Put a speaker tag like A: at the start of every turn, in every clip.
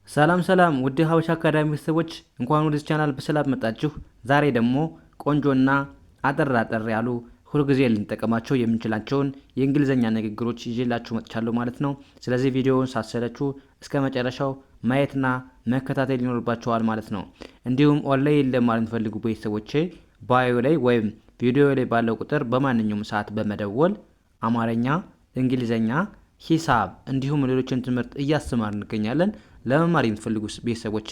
A: ሰላም ሰላም ውድ ሀበሻ አካዳሚ ቤተሰቦች እንኳን ወደዚህ ቻናል በሰላም መጣችሁ። ዛሬ ደግሞ ቆንጆና አጠር ያሉ ሁልጊዜ ልንጠቀማቸው የምንችላቸውን የእንግሊዘኛ ንግግሮች ይዤላችሁ መጥቻለሁ ማለት ነው። ስለዚህ ቪዲዮውን ሳትሰለቹ እስከ መጨረሻው ማየትና መከታተል ይኖርባችኋል ማለት ነው። እንዲሁም ኦንላይን ለማለት የምትፈልጉ ቤተሰቦቼ ባዮ ላይ ወይም ቪዲዮ ላይ ባለው ቁጥር በማንኛውም ሰዓት በመደወል አማርኛ፣ እንግሊዘኛ፣ ሂሳብ እንዲሁም ሌሎችን ትምህርት እያስተማር እንገኛለን። ለመማር የምትፈልጉ ቤተሰቦቼ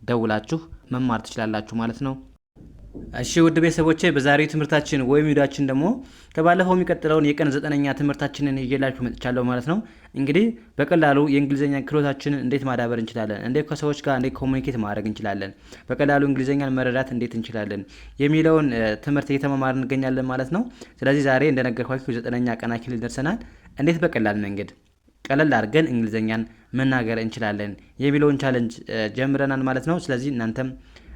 A: ደውላችሁ መማር ትችላላችሁ ማለት ነው። እሺ ውድ ቤተሰቦቼ በዛሬው ትምህርታችን ወይም ቪዲዮአችን ደግሞ ከባለፈው የሚቀጥለውን የቀን 9ኛ ትምህርታችንን ይዤላችሁ መጥቻለሁ ማለት ነው። እንግዲህ በቀላሉ የእንግሊዘኛ ክህሎታችንን እንዴት ማዳበር እንችላለን፣ እንዴት ከሰዎች ጋር እንዴት ኮሙኒኬት ማድረግ እንችላለን፣ በቀላሉ እንግሊዘኛን መረዳት እንዴት እንችላለን የሚለውን ትምህርት እየተማማርን እንገኛለን ማለት ነው። ስለዚህ ዛሬ እንደነገርኳችሁ 9ኛ ቀናችን ደርሰናል። እንዴት በቀላል መንገድ ቀለል አድርገን እንግሊዘኛን መናገር እንችላለን የሚለውን ቻሌንጅ ጀምረናል ማለት ነው። ስለዚህ እናንተም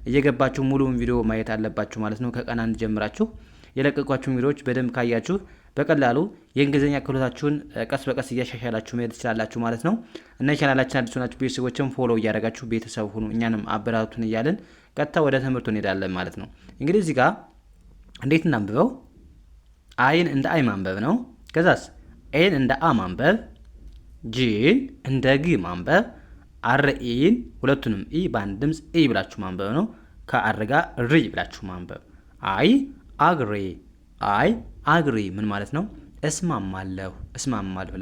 A: እየገባችሁ ሙሉውን ቪዲዮ ማየት አለባችሁ ማለት ነው። ከቀን አንድ ጀምራችሁ የለቀቋችሁ ቪዲዮዎች በደንብ ካያችሁ በቀላሉ የእንግሊዘኛ ክህሎታችሁን ቀስ በቀስ እያሻሻላችሁ መሄድ ትችላላችሁ ማለት ነው። እና ቻናላችን አዲስ ሆናችሁ ቤተሰቦችም ፎሎ እያደረጋችሁ ቤተሰብ ሁኑ፣ እኛንም አበራቱን እያልን ቀጥታ ወደ ትምህርቱ እንሄዳለን ማለት ነው። እንግዲህ እዚህ ጋር እንዴት እናንብበው? አይን እንደ አይ ማንበብ ነው። ከዛስ ኤን እንደ አ ማንበብ፣ ጂን እንደ ግ ማንበብ፣ አርኢን ሁለቱንም ኢ በአንድ ድምፅ ኢ ብላችሁ ማንበብ ነው። ከአርጋ ሪ ብላችሁ ማንበብ። አይ አግሪ፣ አይ አግሪ ምን ማለት ነው? እስማማለሁ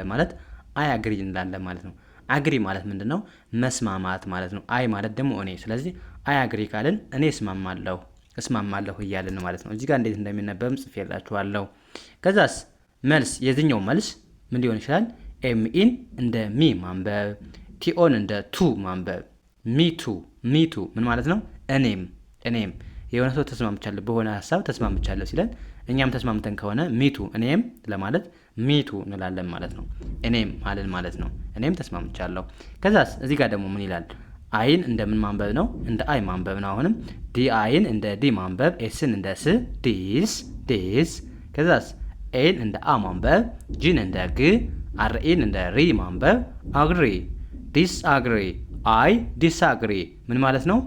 A: ለማለት አይ አግሪ እንላለን ማለት ነው። አግሪ ማለት ምንድን ነው? መስማማት ማለት ነው። አይ ማለት ደግሞ እኔ። ስለዚህ አይ አግሪ ካልን እኔ እስማማለሁ እያልን ማለት ነው። እዚህ ጋር እንዴት እንደሚነበብም ጽፌላችኋለሁ። ከዛስ መልስ፣ የትኛው መልስ ምን ሊሆን ይችላል? ኤምኢን እንደ ሚ ማንበብ፣ ቲኦን እንደ ቱ ማንበብ። ሚቱ ምን ማለት ነው? እኔም የሆነ ሰው ተስማምቻለሁ፣ በሆነ ሀሳብ ተስማምቻለሁ ሲለን እኛም ተስማምተን ከሆነ ሚቱ እኔም ለማለት ሚቱ እንላለን ማለት ነው። እኔም ማለት ነው። እኔም ተስማምቻለሁ። ከዛስ እዚህ ጋር ደግሞ ምን ይላል? አይን እንደምን ማንበብ ነው? እንደ አይ ማንበብ ነው። አሁንም ዲ አይን እንደ ዲ ማንበብ፣ ኤስን እንደ ስ ዲስ። ከዛስ ኤን እንደ አ ማንበብ፣ ጂን እንደ ግ፣ አርኢን እንደ ሪ ማንበብ፣ አግሪ ዲስአግሪ፣ አይ ዲስአግሪ ምን ማለት ነው?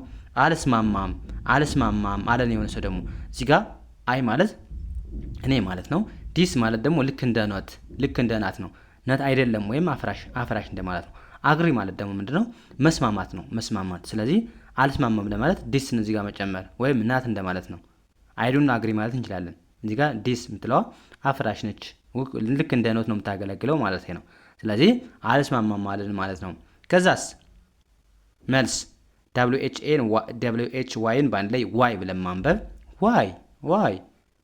A: አልስማማም አለን። የሆነ ሰው ደግሞ እዚህ ጋር አይ ማለት እኔ ማለት ነው። ዲስ ማለት ደግሞ ልክ እንደ ናት ነው። ነት አይደለም ወይም አፍራሽ እንደማለት ነው። አግሪ ማለት ደግሞ ምንድነው? መስማማት ነው። ስለዚህ አልስማማም ለማለት ዲስን እዚህ ጋር መጨመር ወይም ናት እንደማለት ነው። አይዱን አግሪ ማለት እንችላለን። እዚህ ጋር ዲስ የምትለዋ አፍራሽ ነች፣ ልክ እንደ ኖት ነው የምታገለግለው ማለት ነው። ስለዚህ አልስማማም ማለት ነው። ከዛስ መልስ WH ዋይን በአንድ ላይ ዋይ ብለን ማንበብ። ዋይ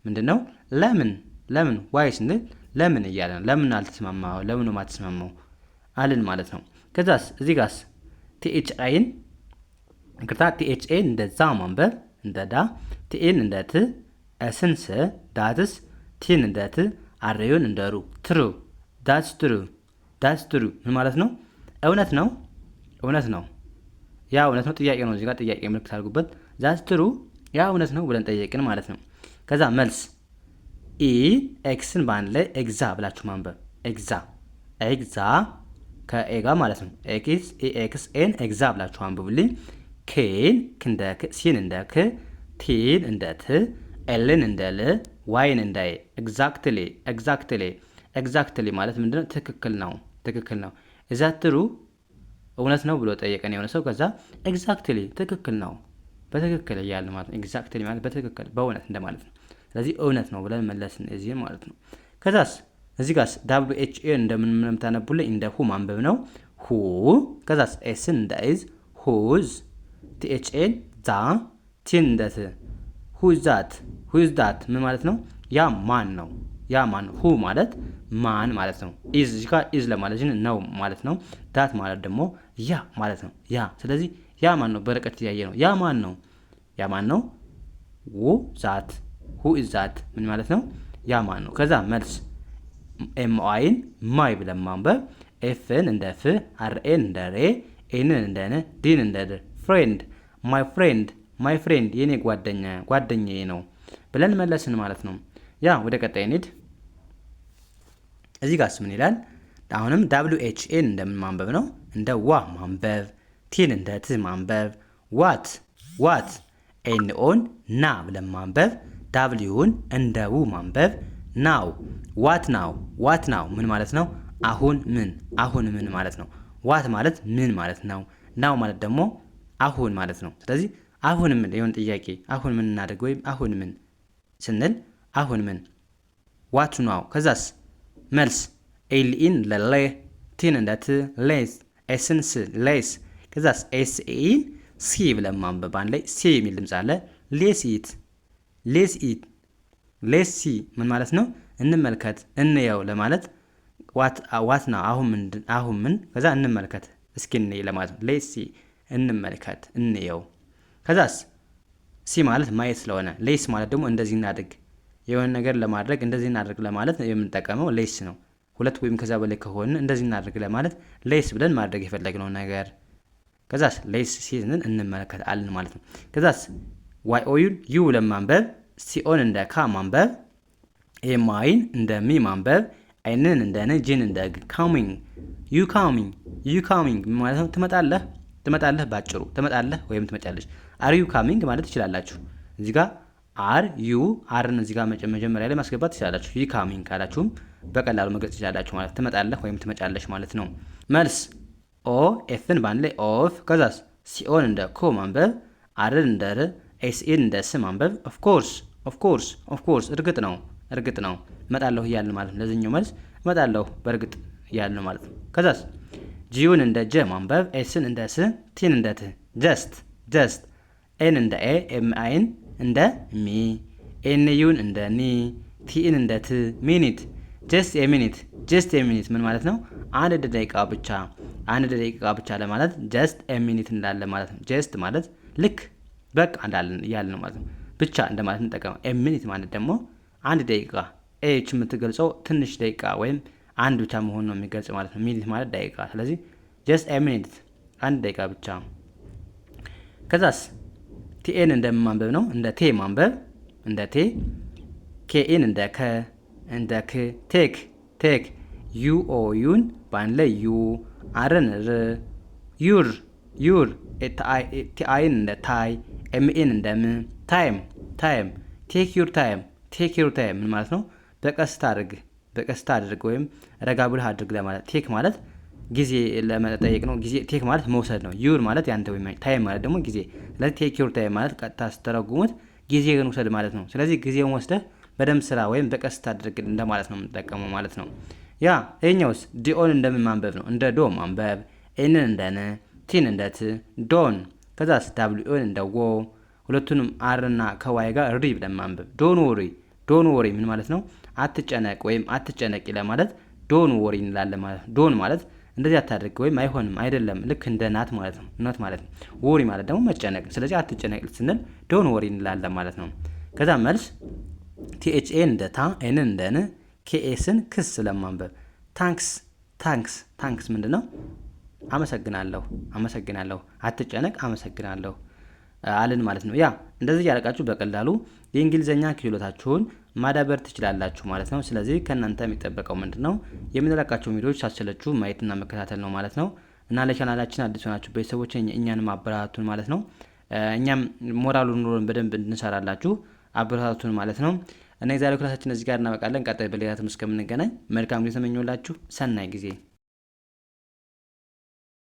A: ምንድነው? ለምን ዋይ ስንል ለምን እያለ ነው። ለምን አልተስማማው፣ ለምን ማትስማማው አልን ማለት ነው። ከዛስ እዚህ ጋርስ THIን እንደ ዛ ማንበብ፣ እንደ ዳ፣ ቲኤን እንደ ት፣ ኤስን ስ፣ ዳትስ፣ ቲን እንደ ት፣ አሬዮን እንደ ሩ። ትሩ ዳትስ ትሩ ምን ማለት ነው? እውነት ነው። ያ እውነት ነው ጥያቄ ነው። እዚህ ጋር ጥያቄ ምልክት አድርጉበት። ዛትስ ትሩ ያ እውነት ነው ብለን ጠየቅን ማለት ነው። ከዛ መልስ ኢ ኤክስን በአንድ ላይ ኤግዛ ብላችሁ ማንበብ። ኤግዛ ከኤ ጋር ማለት ነው። ኤክስ ኤን ኤግዛ ብላችሁ አንብቡልኝ። ኬን እንደ ክ፣ ሲን እንደ ክ፣ ቲን እንደ ት፣ ኤልን እንደ ል፣ ዋይን እንደ ኤ። ኤግዛክትሊ ማለት ምንድነው? ትክክል ነው። እዛት ትሩ እውነት ነው ብሎ ጠየቀን የሆነ ሰው። ከዛ ኤግዛክትሊ ትክክል ነው፣ በትክክል እያልን ማለት ነው። ኤግዛክትሊ ማለት በትክክል በእውነት እንደማለት ነው። ስለዚህ እውነት ነው ብለን መለስን እዚህ ማለት ነው። ከዛስ እዚህ ጋርስ WHA እንደምታነቡልኝ እንደ ሁ ማንበብ ነው። ሁ። ከዛስ ኤስን እንደ ኢዝ ሁዝ፣ THAን ዛ፣ ቲን እንደ ት፣ ሁዝ ዛት ምን ማለት ነው? ያ ማን ነው? ሁ ማለት ማን ማለት ነው። ኢዝ እዚህ ጋር ኢዝ ለማለት ነው ማለት ነው። ዳት ማለት ደግሞ ያ ማለት ነው። ስለዚህ ያ ማን ነው? በርቀት እያየ ነው። ያ ማን ነው? ሁ ኢዝ ዛት ምን ማለት ነው? ያ ማን ነው? ከዛ መልስ ኤምአይን ማይ ብለን ማንበብ፣ ኤፍን እንደ ፍ፣ አርኤን እንደ ሬ፣ ኤንን እንደ ነ፣ ዲን እንደ ድ፣ ፍሬንድ ማይ ፍሬንድ የኔ ጓደኛዬ ነው ብለን መለስን ማለት ነው። ወደ ቀጣይ እንሂድ። እዚህ ጋርስ ምን ይላል? አሁንም WHAን እንደምን ማንበብ ነው? እንደ ዋ ማንበብ፣ ቲን እንደ ት ማንበብ። ዋት ኤንኦን ና ብለን ማንበብ። ዳብሊውን እንደ ው ማንበብ። ናው ዋት ናው ምን ማለት ነው? አሁን ምን ማለት ነው? ዋት ማለት ምን ማለት ነው? ናው ማለት ደግሞ አሁን ማለት ነው። ስለዚህ አሁን ምን የሆነ ጥያቄ አሁን ምን እናድርግ ወይም አሁን ምን ስንል አሁን ምን ዋት ናው። ከዛስ መልስ ኤልኢን ለለ ቲን እንደ ት ሌስ ኤስን ስ ሌስ። ከዛስ ኤስኢን ሲ ብለን ማንበብ አንድ ላይ ሲ የሚል ድምፅ አለ። ሌስ ሲ ምን ማለት ነው? እንመልከት እንየው ለማለት ዋት ናው አሁን ምን ከዛ እንመልከት እስኪ እንይ ለማለት ነው። ሌስ ሲ እንመልከት እንየው። ከዛስ ሲ ማለት ማየት ስለሆነ ሌስ ማለት ደግሞ እንደዚህ እናድርግ የሆነ ነገር ለማድረግ እንደዚህ እናድርግ ለማለት የምንጠቀመው ሌስ ነው። ሁለት ወይም ከዛ በላይ ከሆነ እንደዚህ እናድርግ ለማለት ሌስ ብለን ማድረግ የፈለግነው ነገር። ከዛስ ሌስ ሲንን እንመለከት አልን ማለት ነው። ከዛስ ዋይ ኦዩን ዩ ብለን ማንበብ። ሲኦን እንደ ካ ማንበብ። ኤምአይን እንደ ሚ ማንበብ። አይንን እንደ ን ጂን እንደ ግ ካሚንግ ዩ ካሚንግ ማለት ነው ትመጣለህ ባጭሩ ትመጣለህ ወይም ትመጫለሽ። አር ዩ ካሚንግ ማለት ትችላላችሁ። እዚህ ጋር አር ዩ አርን እዚህ ጋር መጀመሪያ ላይ ማስገባት ትችላላችሁ። ዩ ካሚንግ ካላችሁም በቀላሉ መግለጽ ትችላላችሁ ማለት ትመጣለህ ወይም ትመጫለሽ ማለት ነው። መልስ ኦ ኤፍን ባንድ ላይ ኦፍ። ከዛስ ሲኦን እንደ ኮ ማንበብ። አርን እንደ ር ኤስኤን እንደ ስ ማንበብ። ኦፍኮርስ እርግጥ ነው እመጣለሁ እያልን ማለት ነው። ለዚህኛው መልስ እመጣለሁ በእርግጥ እያልን ማለት ነው። ከዛስ ጂውን እንደ ጀ ማንበብ። ኤስን እንደ ስ ቲን እንደ ት ጀስት ኤን እንደ ኤ ኤምአይን እንደ ሚ ኤንዩን እንደ ኒ ቲን እንደ ት ሚኒት ጀስት ኤሚኒት ምን ማለት ነው? አንድ ደቂቃ ብቻ ለማለት ጀስት ኤሚኒት እንላለን ማለት ነው። ጀስት ማለት ልክ በቃ እንዳለን እያልን ነው ማለት ነው። ብቻ እንደማለት እንጠቀመው። ኤሚኒት ማለት ደግሞ አንድ ደቂቃ ኤች የምትገልጸው ትንሽ ደቂቃ ወይም አንድ ብቻ መሆን ነው የሚገልጽ ማለት ነው። ሚኒት ማለት ደቂቃ። ስለዚህ ጀስት ኤሚኒት አንድ ደቂቃ ብቻ። ከዛስ ቲኤን እንደማንበብ ነው እንደ ቴ ማንበብ እንደ ቴ። ኬኤን እንደ ክ ቴክ ዩኦዩን ባንድ ላይ ዩ አርን ር ዩር ቲአይን እንደ ታይ ኤምኤን እንደ ም ታይም ቴክ ዩር ታይም ምን ማለት ነው? በቀስታ አድርግ ወይም ረጋ ብለህ አድርግ ለማለት። ቴክ ማለት ጊዜ ለመጠየቅ ነው። ጊዜ ቴክ ማለት መውሰድ ነው። ዩር ማለት ያንተ ወይም ታይም ማለት ደግሞ ጊዜ። ስለዚህ ቴክ ዩር ታይም ማለት ቀጥታ ስተረጉሙት ጊዜህን ውሰድ ማለት ነው። ስለዚህ ጊዜውን ወስደህ በደንብ ስራ ወይም በቀስታ አድርግ እንደማለት ነው የምንጠቀመው ማለት ነው። ያ ይኸኛውስ ዲኦን እንደምን ማንበብ ነው? እንደ ዶ ማንበብ። ኤንን እንደ ን ቲን እንደ ት ዶን። ከዛስ ዳብሊውን እንደ wo ሁለቱንም አር እና ከዋይ ጋር ሪ ብለን ማንበብ። ዶን ወሪ ምን ማለት ነው? አትጨነቅ ወይም አትጨነቂ ለማለት ዶን ወሪ እንላለን ማለት ነው። ዶን ማለት እንደዚህ አታድርግ ወይም አይሆንም አይደለም ልክ እንደ ናት ማለት ነው። ናት ማለት ነው። ወሪ ማለት ደግሞ መጨነቅ። ስለዚህ አትጨነቅ ስንል ዶን ወሪ እንላለን ማለት ነው። ከዛ መልስ ቲኤችኤን እንደ ታ ኤንን እንደ ን ኬኤስን ክስ ለማንበብ ታንክስ ምንድነው? አመሰግናለሁ አትጨነቅ አመሰግናለሁ አልን ማለት ነው። ያ እንደዚህ ያለቃችሁ በቀላሉ የእንግሊዘኛ ክህሎታችሁን ማዳበር ትችላላችሁ ማለት ነው። ስለዚህ ከእናንተ የሚጠበቀው ምንድነው? የምንለቃቸው ቪዲዮዎች ሳትሰለቹ ማየትና መከታተል ነው ማለት ነው። እና ለቻናላችን አዲስ ሆናችሁ ቤተሰቦች እኛንም አበረታቱን ማለት ነው። እኛም ሞራሉን ኑሮን በደንብ እንሰራላችሁ አበረታቱን ማለት ነው። እና የዛሬው ክላሳችን እዚህ ጋር እናበቃለን። ቀጣይ በሌላ ትምህርት እስከምንገናኝ መልካም ጊዜ ተመኘሁላችሁ። ሰናይ ጊዜ